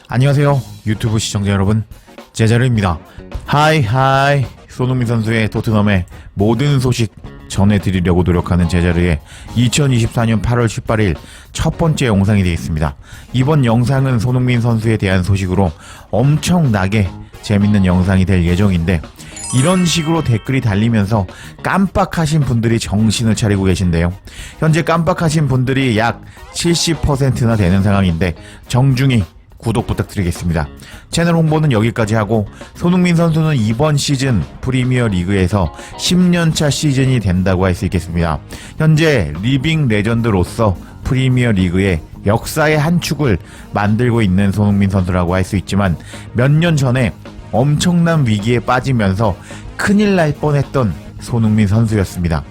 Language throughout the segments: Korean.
안녕하세요 유튜브 시청자 여러분, 제자르입니다. 하이 손흥민 선수의 토트넘의 모든 소식 전해드리려고 노력하는 제자르의 2024년 8월 18일 첫 번째 영상이 되겠습니다. 이번 영상은 손흥민 선수에 대한 소식으로 엄청나게 재밌는 영상이 될 예정인데, 이런 식으로 댓글이 달리면서 깜빡하신 분들이 정신을 차리고 계신데요. 현재 깜빡하신 분들이 약 70%나 되는 상황인데 정중히 구독 부탁드리겠습니다. 채널 홍보는 여기까지 하고, 손흥민 선수는 이번 시즌 프리미어 리그에서 10년차 시즌이 된다고 할 수 있겠습니다. 현재 리빙 레전드로서 프리미어 리그의 역사의 한 축을 만들고 있는 손흥민 선수라고 할 수 있지만, 몇 년 전에 엄청난 위기에 빠지면서 큰일 날 뻔했던 손흥민 선수였습니다.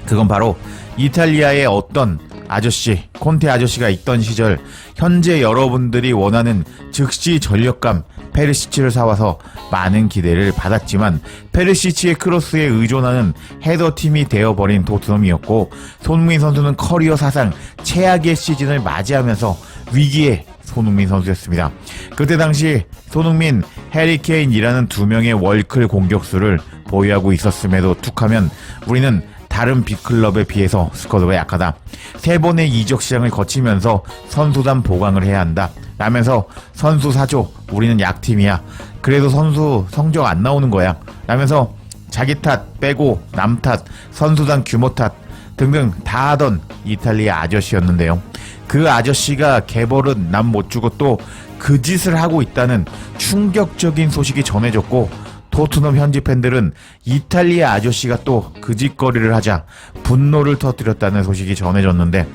그건 바로 이탈리아의 어떤 아저씨, 콘테 아저씨가 있던 시절, 현재 여러분들이 원하는 즉시 전력감 페르시치를 사와서 많은 기대를 받았지만 페르시치의 크로스에 의존하는 헤더팀이 되어버린 토트넘이었고, 손흥민 선수는 커리어 사상 최악의 시즌을 맞이하면서 위기의 손흥민 선수였습니다. 그때 당시 손흥민, 해리케인이라는 두 명의 월클 공격수를 보유하고 있었음에도 툭하면 우리는 다른 빅클럽에 비해서 스쿼드가 약하다. 3번의 이적 시장을 거치면서 선수단 보강을 해야 한다. 라면서 선수 사줘, 우리는 약팀이야. 그래도 선수 성적 안 나오는 거야. 라면서 자기 탓 빼고 남 탓, 선수단 규모 탓 등등 다 하던 이탈리아 아저씨였는데요. 그 아저씨가 개벌은 남 못 주고 또 그 짓을 하고 있다는 충격적인 소식이 전해졌고, 토트넘 현지 팬들은 이탈리아 아저씨가 또 그 짓거리를 하자 분노를 터뜨렸다는 소식이 전해졌는데,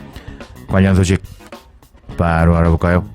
관련 소식 바로 알아볼까요?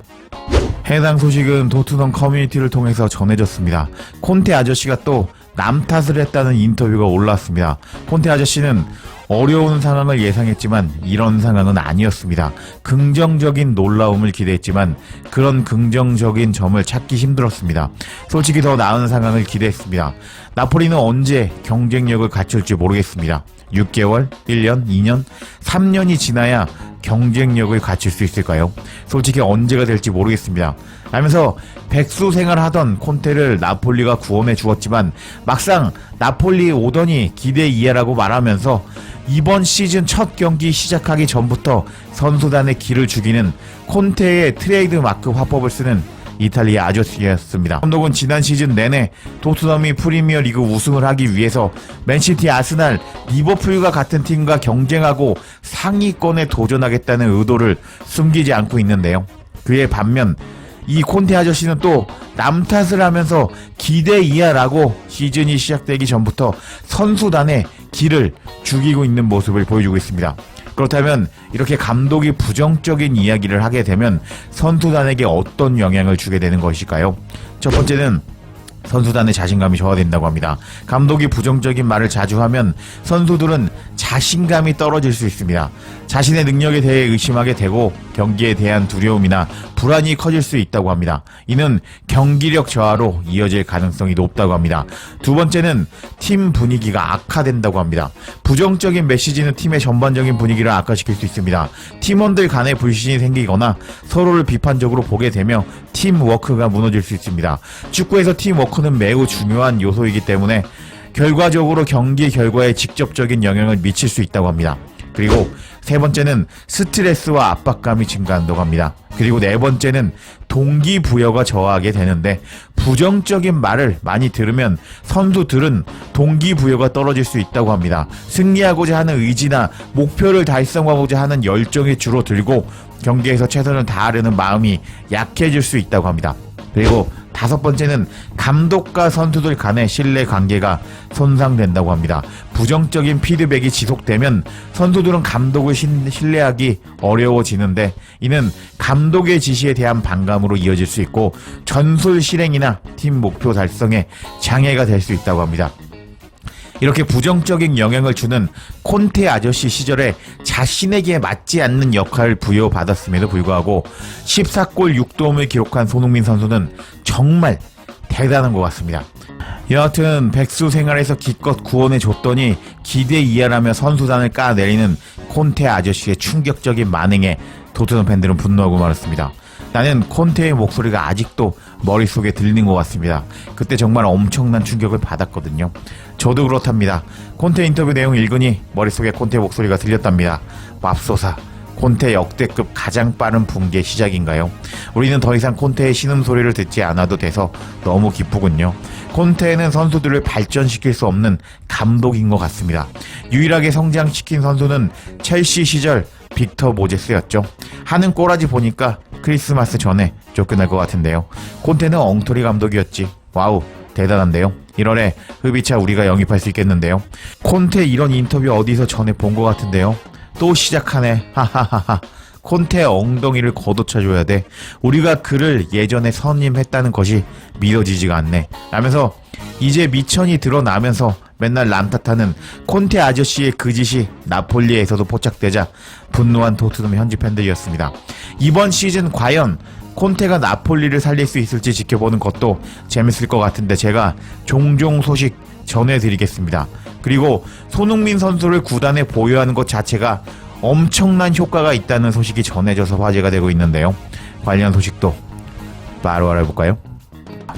해당 소식은 토트넘 커뮤니티를 통해서 전해졌습니다. 콘테 아저씨가 또 남 탓을 했다는 인터뷰가 올라왔습니다. 콘테 아저씨는 어려운 상황을 예상했지만 이런 상황은 아니었습니다. 긍정적인 놀라움을 기대했지만 그런 긍정적인 점을 찾기 힘들었습니다. 솔직히 더 나은 상황을 기대했습니다. 나폴리는 언제 경쟁력을 갖출지 모르겠습니다. 6개월, 1년, 2년, 3년이 지나야 경쟁력을 갖출 수 있을까요? 솔직히 언제가 될지 모르겠습니다. 라면서 백수 생활하던 콘테를 나폴리가 구원해 주었지만 막상 나폴리에 오더니 기대 이하라고 말하면서 이번 시즌 첫 경기 시작하기 전부터 선수단의 기를 죽이는 콘테의 트레이드 마크 화법을 쓰는 이탈리아 아저씨였습니다. 감독은 지난 시즌 내내 토트넘이 프리미어 리그 우승을 하기 위해서 맨시티, 아스날, 리버풀과 같은 팀과 경쟁하고 상위권에 도전하겠다는 의도를 숨기지 않고 있는데요. 그에 반면 이 콘테 아저씨는 또 남 탓을 하면서 기대 이하라고 시즌이 시작되기 전부터 선수단의 기를 죽이고 있는 모습을 보여주고 있습니다. 그렇다면 이렇게 감독이 부정적인 이야기를 하게 되면 선수단에게 어떤 영향을 주게 되는 것일까요? 첫 번째는 선수단의 자신감이 저하된다고 합니다. 감독이 부정적인 말을 자주 하면 선수들은 자신감이 떨어질 수 있습니다. 자신의 능력에 대해 의심하게 되고 경기에 대한 두려움이나 불안이 커질 수 있다고 합니다. 이는 경기력 저하로 이어질 가능성이 높다고 합니다. 두 번째는 팀 분위기가 악화된다고 합니다. 부정적인 메시지는 팀의 전반적인 분위기를 악화시킬 수 있습니다. 팀원들 간에 불신이 생기거나 서로를 비판적으로 보게 되며 팀워크가 무너질 수 있습니다. 축구에서 팀워크는 매우 중요한 요소이기 때문에 결과적으로 경기 결과에 직접적인 영향을 미칠 수 있다고 합니다. 그리고 세 번째는 스트레스와 압박감이 증가한다고 합니다. 그리고 네 번째는 동기부여가 저하게 되는데, 부정적인 말을 많이 들으면 선수들은 동기부여가 떨어질 수 있다고 합니다. 승리하고자 하는 의지나 목표를 달성하고자 하는 열정이 줄어들고 경기에서 최선을 다하려는 마음이 약해질 수 있다고 합니다. 그리고 다섯 번째는 감독과 선수들 간의 신뢰 관계가 손상된다고 합니다. 부정적인 피드백이 지속되면 선수들은 감독을 신뢰하기 어려워지는데, 이는 감독의 지시에 대한 반감으로 이어질 수 있고 전술 실행이나 팀 목표 달성에 장애가 될 수 있다고 합니다. 이렇게 부정적인 영향을 주는 콘테 아저씨 시절에 자신에게 맞지 않는 역할을 부여받았음에도 불구하고 14골 6도움을 기록한 손흥민 선수는 정말 대단한 것 같습니다. 여하튼 백수 생활에서 기껏 구원해줬더니 기대 이하라며 선수단을 까내리는 콘테 아저씨의 충격적인 만행에 토트넘 팬들은 분노하고 말았습니다. 나는 콘테의 목소리가 아직도 머릿속에 들리는 것 같습니다. 그때 정말 엄청난 충격을 받았거든요. 저도 그렇답니다. 콘테 인터뷰 내용 읽으니 머릿속에 콘테 목소리가 들렸답니다. 맙소사, 콘테 역대급 가장 빠른 붕괴 시작인가요? 우리는 더 이상 콘테의 신음소리를 듣지 않아도 돼서 너무 기쁘군요. 콘테는 선수들을 발전시킬 수 없는 감독인 것 같습니다. 유일하게 성장시킨 선수는 첼시 시절 빅터 모제스였죠. 하는 꼬라지 보니까 크리스마스 전에 쫓겨날 것 같은데요. 콘테는 엉터리 감독이었지. 와우, 대단한데요. 1월에 흡이차 우리가 영입할 수 있겠는데요. 콘테 이런 인터뷰 어디서 전에 본 것 같은데요. 또 시작하네. 하하하하. 콘테 엉덩이를 걷어차줘야 돼. 우리가 그를 예전에 선임했다는 것이 믿어지지가 않네. 라면서 이제 미천이 드러나면서 맨날 남 탓하는 콘테 아저씨의 그 짓이 나폴리에서도 포착되자 분노한 토트넘 현지 팬들이었습니다. 이번 시즌 과연 콘테가 나폴리를 살릴 수 있을지 지켜보는 것도 재밌을 것 같은데 제가 종종 소식 전해드리겠습니다. 그리고 손흥민 선수를 구단에 보유하는 것 자체가 엄청난 효과가 있다는 소식이 전해져서 화제가 되고 있는데요. 관련 소식도 바로 알아볼까요?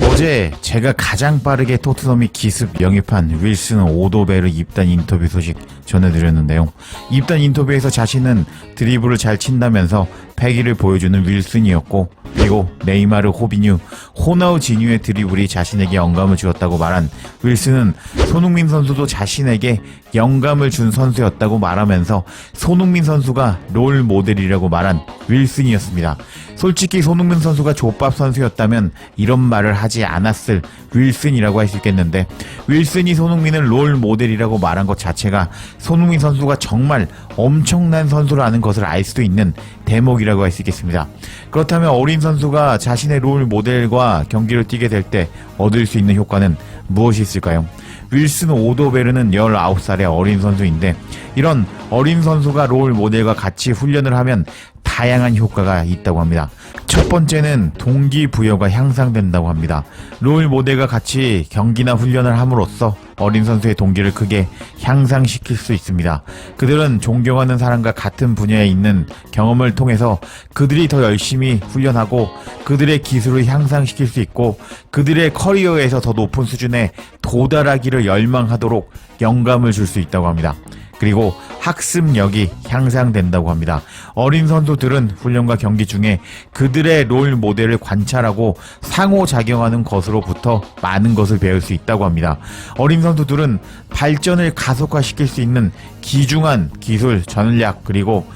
어제 제가 가장 빠르게 토트넘이 기습 영입한 윌슨 오도베르 입단 인터뷰 소식 전해드렸는데요. 입단 인터뷰에서 자신은 드리블을 잘 친다면서 패기를 보여주는 윌슨이었고, 그리고 네이마르, 호비뉴, 호나우지뉴의 드리블이 자신에게 영감을 주었다고 말한 윌슨은 손흥민 선수도 자신에게 영감을 준 선수였다고 말하면서 손흥민 선수가 롤 모델이라고 말한 윌슨이었습니다. 솔직히 손흥민 선수가 족밥 선수였다면 이런 말을 하지 않았을 윌슨이라고 할 수 있겠는데, 윌슨이 손흥민을 롤 모델이라고 말한 것 자체가 손흥민 선수가 정말 엄청난 선수라는 것을 알 수 있는 대목이라고 할 수 있겠습니다. 그렇다면 어린 선수가 자신의 롤 모델과 경기를 뛰게 될 때 얻을 수 있는 효과는 무엇이 있을까요? 윌슨 오도베르는 19살의 어린 선수인데, 이런 어린 선수가 롤 모델과 같이 훈련을 하면 다양한 효과가 있다고 합니다. 첫 번째는 동기부여가 향상된다고 합니다. 롤 모델과 같이 경기나 훈련을 함으로써 어린 선수의 동기를 크게 향상시킬 수 있습니다. 그들은 존경하는 사람과 같은 분야에 있는 경험을 통해서 그들이 더 열심히 훈련하고 그들의 기술을 향상시킬 수 있고 그들의 커리어에서 더 높은 수준에 도달하기를 열망하도록 영감을 줄 수 있다고 합니다. 그리고 학습력이 향상된다고 합니다. 어린 선수들은 훈련과 경기 중에 그들의 롤 모델을 관찰하고 상호작용하는 것으로부터 많은 것을 배울 수 있다고 합니다. 어린 선수들은 발전을 가속화시킬 수 있는 귀중한 기술, 전략, 그리고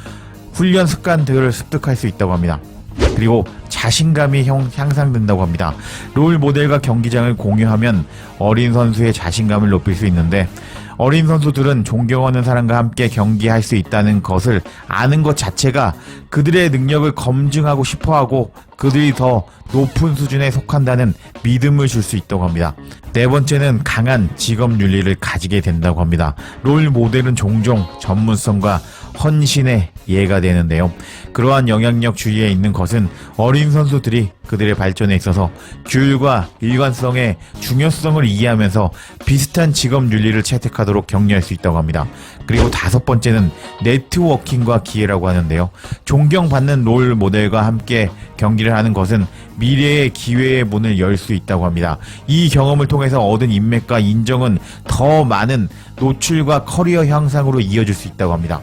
훈련 습관들을 습득할 수 있다고 합니다. 그리고 자신감이 향상된다고 합니다. 롤 모델과 경기장을 공유하면 어린 선수의 자신감을 높일 수 있는데, 어린 선수들은 존경하는 사람과 함께 경기할 수 있다는 것을 아는 것 자체가 그들의 능력을 검증하고 싶어하고 그들이 더 높은 수준에 속한다는 믿음을 줄 수 있다고 합니다. 네 번째는 강한 직업 윤리를 가지게 된다고 합니다. 롤 모델은 종종 전문성과 헌신의 예가 되는데요. 그러한 영향력 주위에 있는 것은 어린 선수들이 그들의 발전에 있어서 규율과 일관성의 중요성을 이해하면서 비슷한 직업 윤리를 채택하도록 격려할 수 있다고 합니다. 그리고 다섯 번째는 네트워킹과 기회라고 하는데요. 존경받는 롤 모델과 함께 경기를 하는 것은 미래의 기회의 문을 열 수 있다고 합니다. 이 경험을 통해서 얻은 인맥과 인정은 더 많은 노출과 커리어 향상으로 이어질 수 있다고 합니다.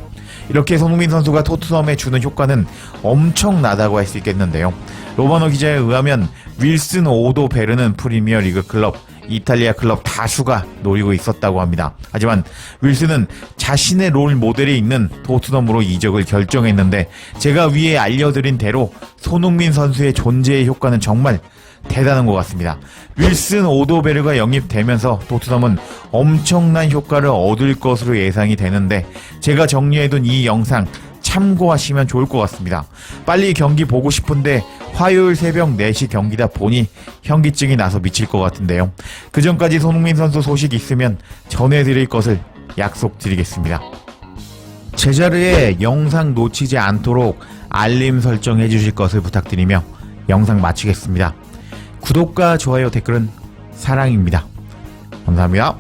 이렇게 손흥민 선수가 토트넘에 주는 효과는 엄청나다고 할 수 있겠는데요. 로마노 기자에 의하면 윌슨 오도베르는 프리미어리그 클럽, 이탈리아 클럽 다수가 노리고 있었다고 합니다. 하지만 윌슨은 자신의 롤 모델이 있는 토트넘으로 이적을 결정했는데, 제가 위에 알려드린 대로 손흥민 선수의 존재의 효과는 정말 대단한 것 같습니다. 윌슨 오도베르가 영입되면서 토트넘은 엄청난 효과를 얻을 것으로 예상이 되는데, 제가 정리해둔 이 영상 참고하시면 좋을 것 같습니다. 빨리 경기 보고 싶은데 화요일 새벽 4시 경기다 보니 현기증이 나서 미칠 것 같은데요. 그 전까지 손흥민 선수 소식 있으면 전해드릴 것을 약속드리겠습니다. 제자리에 영상 놓치지 않도록 알림 설정해 주실 것을 부탁드리며 영상 마치겠습니다. 구독과 좋아요, 댓글은 사랑입니다. 감사합니다.